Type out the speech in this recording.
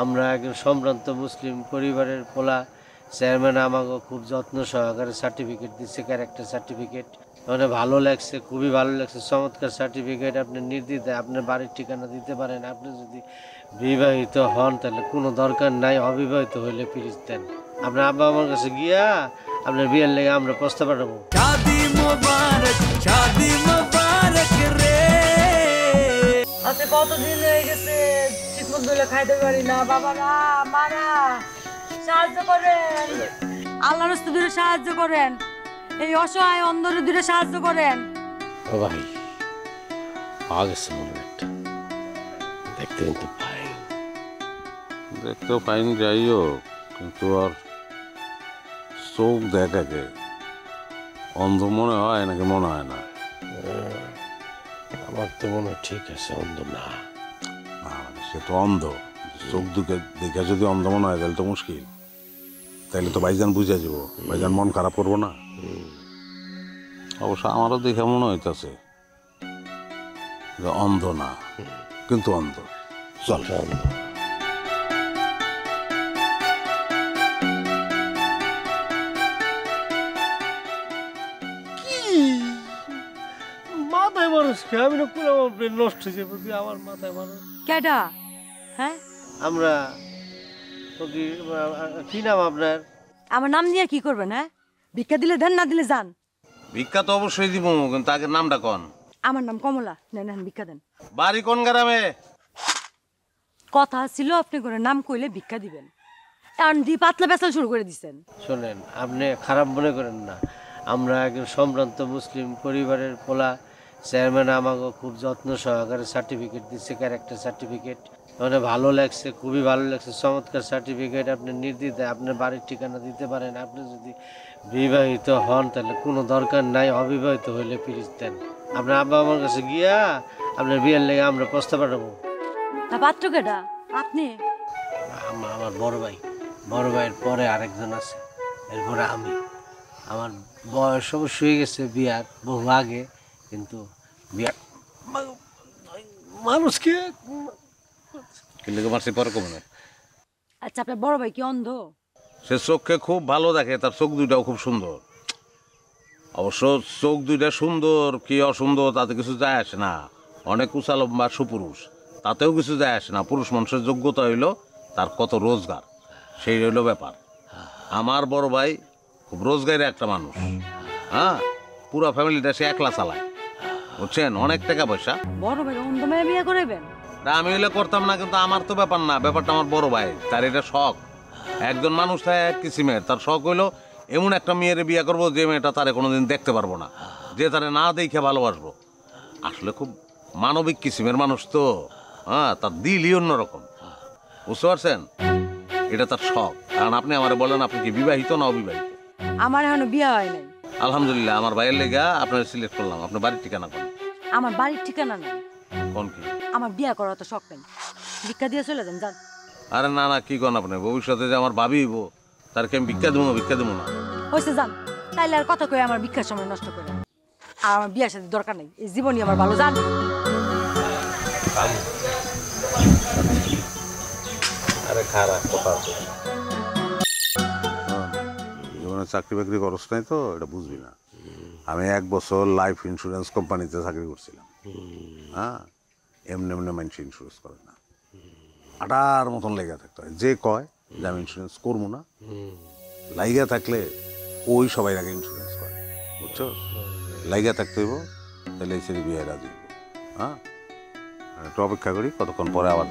আমরা একজন সম্ভ্রান্ত মুসলিম পরিবারের পোলা। চেয়ারম্যান আমাকে খুব যত্ন সহকারে সার্টিফিকেট দিচ্ছে, ক্যারেক্টার সার্টিফিকেট। মানে ভালো লাগছে, খুবই ভালো লাগছে, চমৎকার সার্টিফিকেট। আপনি নির্দ্বিধায় আপনার বাড়ির ঠিকানা দিতে পারেন। আপনি যদি বিবাহিত হন তাহলে কোনো দরকার নাই, অবিবাহিত হইলে প্লিজ দেন। আপনার আব্বা আমার কাছে গিয়া আপনার বিয়ের লেগে আমরা প্রস্তাব পাঠাবো। শাদি মোবারক, শাদি মোবারক রে। আচ্ছা কতদিন হয়ে গেছে ঠিক মতো খাইতে পারি না, বাবারা মারা সাহায্য করেন, আল্লাহর রাস্তা দূরে সাহায্য করেন, এই অসহায় অন্ধরে দূরে সাহায্য করেন। ও ভাই আগেছে মনে একটা দেখতে কিন্তু ফাইন, দেখতেও ফাইন যাইও, কিন্তু আর চোখ দেখাকে অন্ধ মনে হয় নাকি মনে হয় না? আমার তো মনে হয় ঠিক আছে, অন্ধ না। সে তো অন্ধ, চোখ দুকে দেখে যদি অন্ধ মনে হয় তাহলে তো মুশকিল। তাইলে তো ভাইজান বুঝে যাব, ভাইজান মন খারাপ করবো না। অবশ্য আমারও দেখে মনে হইতেছে যে অন্ধ না, কিন্তু অন্ধ। চল অন্ধ মাথায় মানুষ কে? আমি না পুরো ব্রেন নষ্ট হয়ে যাবো আমার মাথায় মানুষ। কেডা? হ্যাঁ আমরা কি নাম আপনার? আমার নাম নিয়ে কি করবেন? হ্যাঁ ভিক্ষা দিলে দেন, না দিলে যান। ভিক্ষা তো অবশ্যই দিব, কিন্তু আগে নামটা কোন? আমার নাম কমলা। নেন ভিক্ষা দেন। বাড়ি কোন গ্রামে? কথা ছিল আপনি করে নাম কইলে ভিক্ষা দিবেন, এখন দি পাতলা পেঁচাল শুরু করে দিচ্ছেন। শোনেন, আপনি খারাপ মনে করেন না, আমরা একজন সম্ভ্রান্ত মুসলিম পরিবারের পোলা। চেয়ারম্যান আমাকে খুব যত্ন সহকারে সার্টিফিকেট দিচ্ছে, ক্যারেক্টার সার্টিফিকেট। মানে ভালো লাগছে, খুবই ভালো লাগছে, চমৎকার সার্টিফিকেট। আপনি নির্দ্বিধায় আপনার বাড়ির ঠিকানা দিতে পারেন। আপনি যদি বিবাহিত হন তাহলে কোনো দরকার নাই, অবিবাহিত হইলে প্লিজ দেন। আপনার আব্বা আমার কাছে গিয়া আপনার বিয়ের লেগে আমরা প্রস্তাব পাঠাবো। তা পাত্র কেডা? আপনি? আমার বড় ভাই, বড় ভাইয়ের পরে আরেকজন আছে, এরপরে আমি। আমার বয়স অবশ্য হয়ে গেছে বিয়ার বহু আগে, কিন্তু বিয়ার মানুষকে কিন্তু মারছি পরে কমে। আচ্ছা আপনার বড় ভাই কি অন্ধ? সে চোখকে খুব ভালো দেখে, তার চোখ দুইটাও খুব সুন্দর। অবশ্য চোখ দুইটা সুন্দর কি অসুন্দর তাতে কিছু যায় আসে না। অনেক উঁচা লম্বা সুপুরুষ, তাতেও কিছু যায় আসে না। পুরুষ মানুষের যোগ্যতা হইল তার কত রোজগার, সেই হইল ব্যাপার। আমার বড় ভাই খুব রোজগারের একটা মানুষ। হ্যাঁ, পুরো ফ্যামিলিটা সে একলা চালায়, বুঝছেন? অনেক টাকা পয়সা। বড় ভাই অন্ধ মেয়ে বিয়ে করাইবেন? আমি হইলে করতাম না, কিন্তু আমার তো ব্যাপার না, ব্যাপারটা আমার বড় ভাই। তার এটা শখ। একজন মানুষ থাকে এক কিসিমের, তার শখ হইলো এমন একটা মেয়ের বিয়ে করবো যে মেয়েটা তারে কোনোদিন দেখতে পারবো না, যে তারে না দেখে ভালোবাসবো। আসলে খুব মানবিক কিসিমের মানুষ তো। হ্যাঁ, তার দিলই অন্যরকম, বুঝতে পারছেন? এটা তার শখ। কারণ আপনি আমারে বলেন আপনি কি বিবাহিত না অবিবাহিত? আমার এখনো বিয়ে হয় নাই। আলহামদুলিল্লাহ, আমার ভাইয়ের লেগা আপনার সিলেক্ট করলাম। আপনার বাড়ির ঠিকানা কোন? আমার বাড়ির ঠিকানা নাই। কোন কি? আমার বিয়ে করার তো শখ নেই, ভিক্ষা দিয়ে চলে যান। আরে না না, কি কোন আপনি? ভবিষ্যতে যে আমার ভাবি হইব তার কি আমি ভিক্ষা দেবো না? হয়েছে যান, তাইলে আর কথা কয়ে আমার ভিক্ষার সময় নষ্ট করে। আর আমার বিয়ের সাথে দরকার নেই, এই জীবনই আমার ভালো। যান। আরে খারাপ কথা আছে, জীবনে চাকরি বাকরি খরচ নাই তো, এটা বুঝবি না। আমি 1 বছর লাইফ ইন্স্যুরেন্স কোম্পানিতে চাকরি করছিলাম। হ্যাঁ, এমনি এমনি মানুষ ইন্স্যুরেন্স করে না, আটার মতন লেগে থাকতে হয়। যে কয় যে আমি ইন্স্যুরেন্স করবো না, লাইগা থাকলে ওই সবাই আগে ইন্স্যুরেন্স করে, বুঝছো? লাইগা থাকতে হইব, তাহলে এই ছেলে বিয়ে রাজি। হ্যাঁ, একটু অপেক্ষা করি, কতক্ষণ পরে আবার